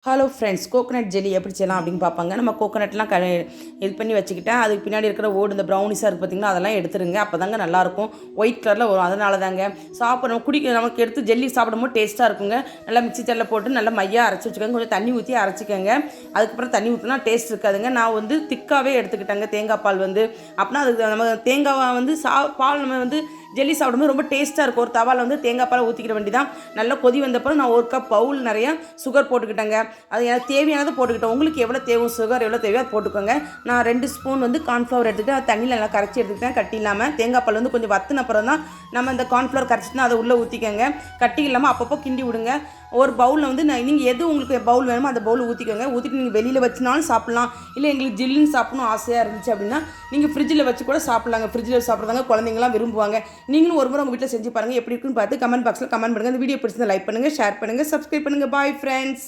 Hello friends, coconut jelly எப்படி செய்யலாம் அப்படின்னு பார்ப்பாங்க. நம்ம கோகோனட்லாம் இது பண்ணி வச்சுக்கிட்டேன். அதுக்கு பின்னாடி இருக்கிற ஓடு இந்த ப்ரௌனிஸாக இருக்குது பார்த்திங்கன்னா, அதெல்லாம் எடுத்துருங்க. அப்போ தாங்க நல்லாயிருக்கும். ஒயிட் கலரில் வரும். அதனால தாங்க சாப்பிட்றோம் நமக்கு எடுத்து ஜெல்லி சாப்பிடும்போது டேஸ்ட்டாக இருக்குங்க. நல்லா மிக்ஸி ஜாரில் போட்டு நல்லா மையாக அரைச்சி வச்சுக்கோங்க. கொஞ்சம் தண்ணி ஊற்றி அரைச்சிக்கோங்க. அதுக்கப்புறம் தண்ணி ஊற்றினா டேஸ்ட் இருக்காதுங்க. நான் திக்காகவே எடுத்துக்கிட்டேங்க. தேங்காய் பால் அப்படின்னா அதுக்கு நம்ம தேங்காய் பால் நம்ம ஜெல்லி சாப்பிடும்போது ரொம்ப டேஸ்ட்டாக இருக்கும். ஒரு தவாவில் தேங்காய் பால் ஊற்றிக்கிற வேண்டி தான். நல்லா கொதி வந்தப்பறம் நான் ஒரு கப் பவுல் நிறையா சுகர் போட்டுக்கிட்டேங்க. அது எனக்கு தேவையானதை போட்டுக்கிட்டேன். உங்களுக்கு எவ்வளோ தேவை சுகர் எவ்வளோ தேவையோ அதை போட்டுக்கோங்க. நான் 2 ஸ்பூன் கார்ன்ஃப்ளவர் எடுத்துகிட்டு அது தண்ணியில் நல்லா கரைச்சி எடுத்துக்கிட்டேன். கட்டி இல்லாமல் தேங்காய் பால் கொஞ்சம் வத்தின அப்புறம் தான் நம்ம இந்த கார்ன்ஃப்ளவர் கரைச்சிட்டுனா அதை உள்ளே ஊற்றிக்கோங்க. கட்டி இல்லாமல் அப்பப்போ கிண்டி விடுங்க. ஒரு பவுலில் நீங்கள் எது உங்களுக்கு பவுல் வேணுமோ அந்த பவுல் ஊற்றிக்கோங்க. ஊற்றிட்டு நீங்கள் வெளியில் வச்சுனாலும் சாப்பிட்லாம். இல்லை எங்களுக்கு ஜில்லுன்னு சாப்பிடணும் ஆசையாக இருந்துச்சு அப்படின்னா நீங்கள் ஃப்ரிட்ஜில் வச்சு கூட சாப்பிட்லாங்க. ஃப்ரிட்ஜில் சாப்பிட்றதாங்க குழந்தைங்களாம் விரும்புவாங்க. நீங்களும் ஒரு முறை உங்கள் வீட்டில் செஞ்சு பாருங்கள். எப்படி இருக்குன்னு பார்த்து கமெண்ட் பாக்ஸில் கமெண்ட் பண்ணுங்கள். இந்த வீடியோ பிடிச்சிருந்தா லைக் பண்ணுங்கள், ஷேர் பண்ணுங்கள், சப்ஸ்கிரைப் பண்ணுங்கள். Bye friends.